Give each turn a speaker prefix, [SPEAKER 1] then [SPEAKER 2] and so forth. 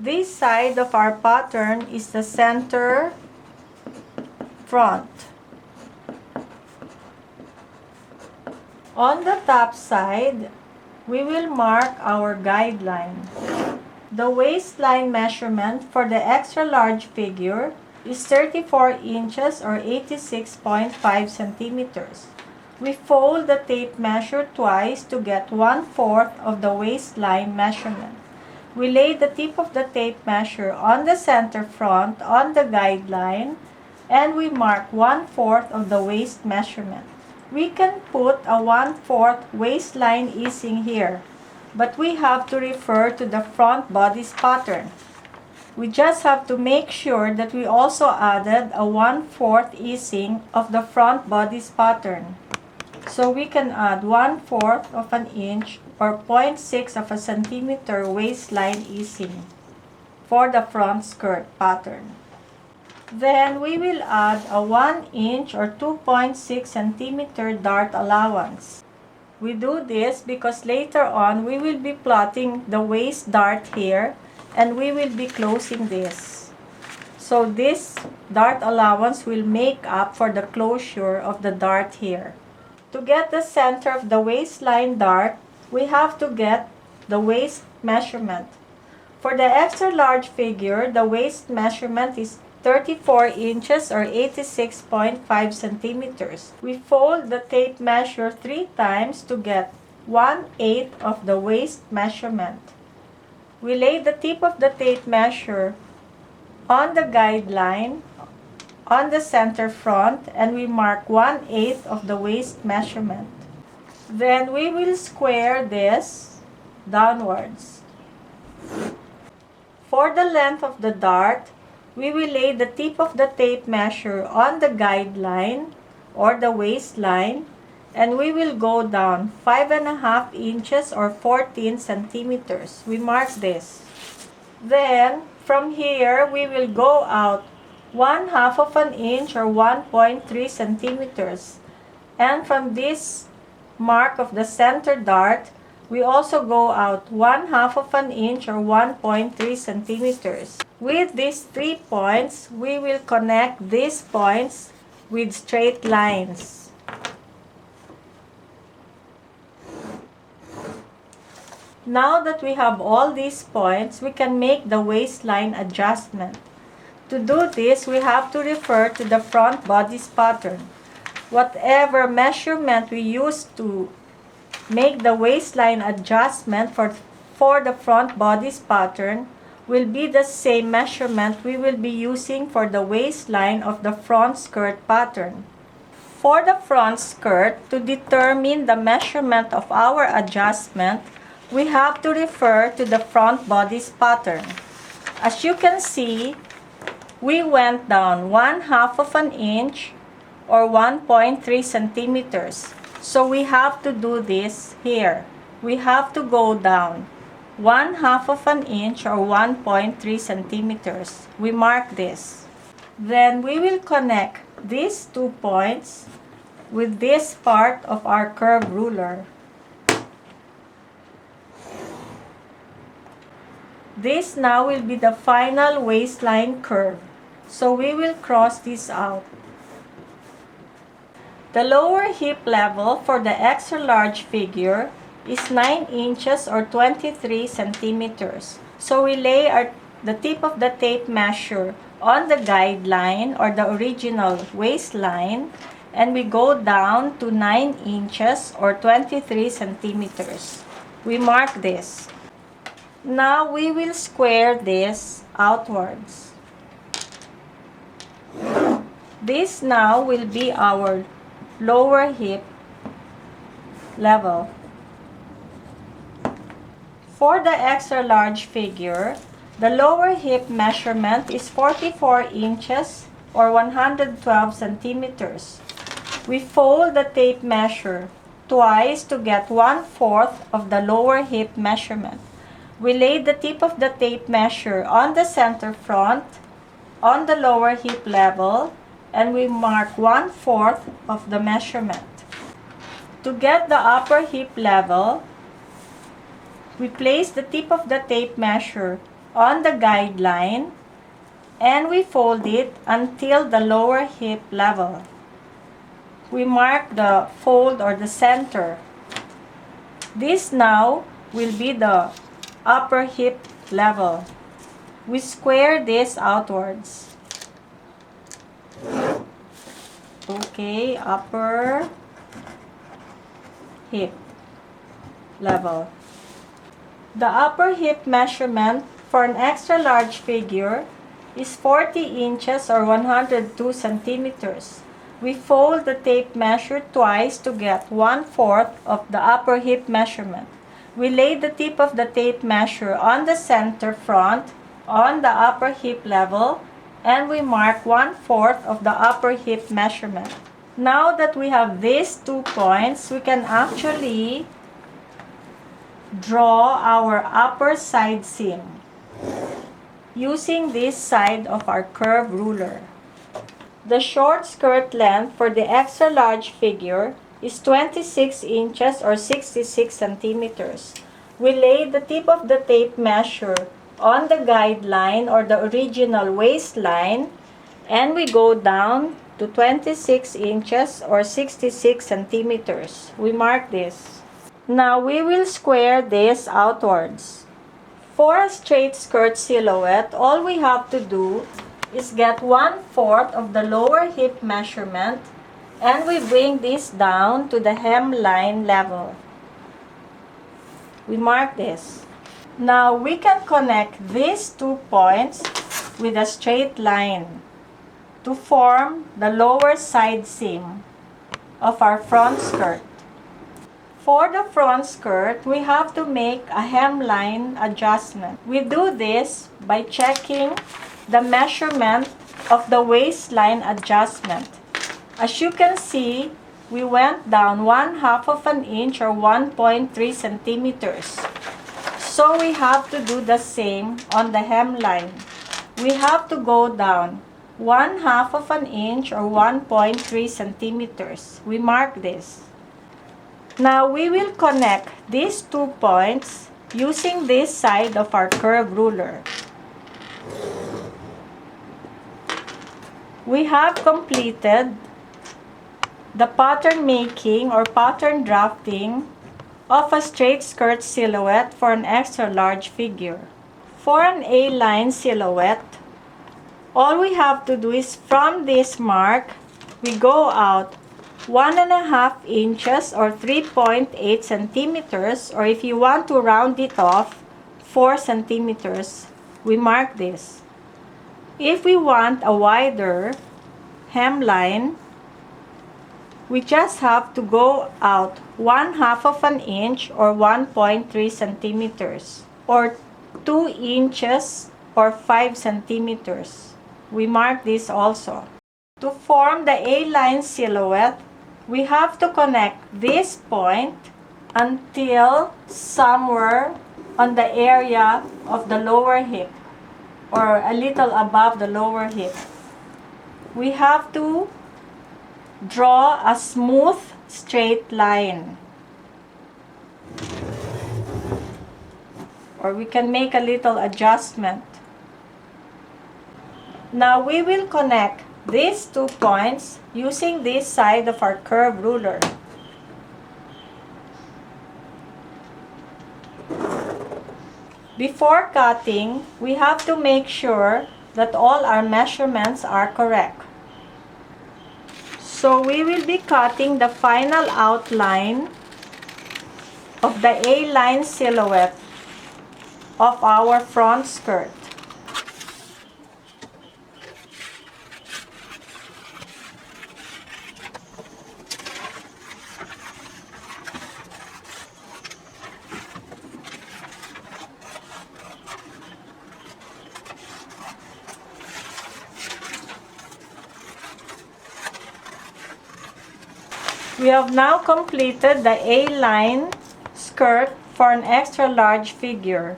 [SPEAKER 1] This side of our pattern is the center front. On the top side, we will mark our guideline. The waistline measurement for the extra large figure is 34 inches or 86.5 centimeters. We fold the tape measure twice to get 1/4 of the waistline measurement. We lay the tip of the tape measure on the center front on the guideline and we mark 1/4 of the waist measurement. We can put a 1/4 waistline easing here, but we have to refer to the front bodice pattern. We just have to make sure that we also added a 1/4 easing of the front bodice pattern. So we can add 1/4 of an inch or 0.6 of a centimeter waistline easing for the front skirt pattern. Then we will add a 1 inch or 2.6 centimeter dart allowance. We do this because later on we will be plotting the waist dart here and we will be closing this. So this dart allowance will make up for the closure of the dart here. To get the center of the waistline dart, we have to get the waist measurement. For the extra large figure, the waist measurement is 34 inches or 86.5 centimeters. We fold the tape measure 3 times to get 1/8 of the waist measurement. We lay the tip of the tape measure on the guideline on the center front and we mark 1/8 of the waist measurement. Then we will square this downwards. For the length of the dart, we will lay the tip of the tape measure on the guideline or the waistline and we will go down 5.5 inches or 14 centimeters. We mark this. Then from here we will go out 1/2 of an inch or 1.3 centimeters. And from this mark of the center dart, we also go out 1/2 of an inch or 1.3 centimeters. With these 3 points, we will connect these points with straight lines. Now that we have all these points, we can make the waistline adjustment. To do this, we have to refer to the front bodice pattern. Whatever measurement we use to make the waistline adjustment for the front bodice pattern will be the same measurement we will be using for the waistline of the front skirt pattern. For the front skirt, to determine the measurement of our adjustment, we have to refer to the front bodice pattern. As you can see, we went down 1/2 of an inch or 1.3 centimeters. So we have to do this here. We have to go down 1/2 of an inch or 1.3 centimeters. We mark this. Then we will connect these 2 points with this part of our curve ruler. This now will be the final waistline curve. So we will cross this out. The lower hip level for the extra large figure is 9 inches or 23 centimeters. So we lay the tip of the tape measure on the guideline or the original waistline and we go down to 9 inches or 23 centimeters. We mark this. Now we will square this outwards. This now will be our lower hip level. For the extra large figure, the lower hip measurement is 44 inches or 112 centimeters. We fold the tape measure twice to get 1/4 of the lower hip measurement. We lay the tip of the tape measure on the center front on the lower hip level and we mark 1/4 of the measurement. To get the upper hip level, we place the tip of the tape measure on the guideline and we fold it until the lower hip level. We mark the fold or the center. This now will be the upper hip level. We square this outwards. Okay, upper hip level. The upper hip measurement for an extra large figure is 40 inches or 102 centimeters. We fold the tape measure twice to get 1/4 of the upper hip measurement. We lay the tip of the tape measure on the center front on the upper hip level and we mark 1/4 of the upper hip measurement. Now that we have these 2 points, we can actually draw our upper side seam using this side of our curved ruler. The short skirt length for the extra large figure is 26 inches or 66 centimeters. We lay the tip of the tape measure on the guideline or the original waistline and we go down to 26 inches or 66 centimeters. We mark this. Now we will square this outwards. For a straight skirt silhouette, all we have to do is get 1/4 of the lower hip measurement and we bring this down to the hemline level. We mark this. Now we can connect these 2 points with a straight line to form the lower side seam of our front skirt. For the front skirt, we have to make a hemline adjustment. We do this by checking the measurement of the waistline adjustment. As you can see, we went down 1/2 of an inch or 1.3 centimeters. So we have to do the same on the hemline. We have to go down 1/2 of an inch or 1.3 centimeters. We mark this. Now we will connect these 2 points using this side of our curved ruler. We have completed the pattern making or pattern drafting of a straight skirt silhouette for an extra large figure. For an A-line silhouette, all we have to do is from this mark, we go out 1.5 inches or 3.8 centimeters, or if you want to round it off, 4 centimeters. We mark this. If we want a wider hemline, we just have to go out 1/2 of an inch or 1.3 centimeters or 2 inches or 5 centimeters. We mark this also. To form the A-line silhouette, we have to connect this point until somewhere on the area of the lower hip or a little above the lower hip. We have to draw a smooth straight line. Or we can make a little adjustment. Now we will connect these 2 points using this side of our curved ruler. Before cutting, we have to make sure that all our measurements are correct. So we will be cutting the final outline of the A-line silhouette of our front skirt. We have now completed the A-line skirt for an extra large figure.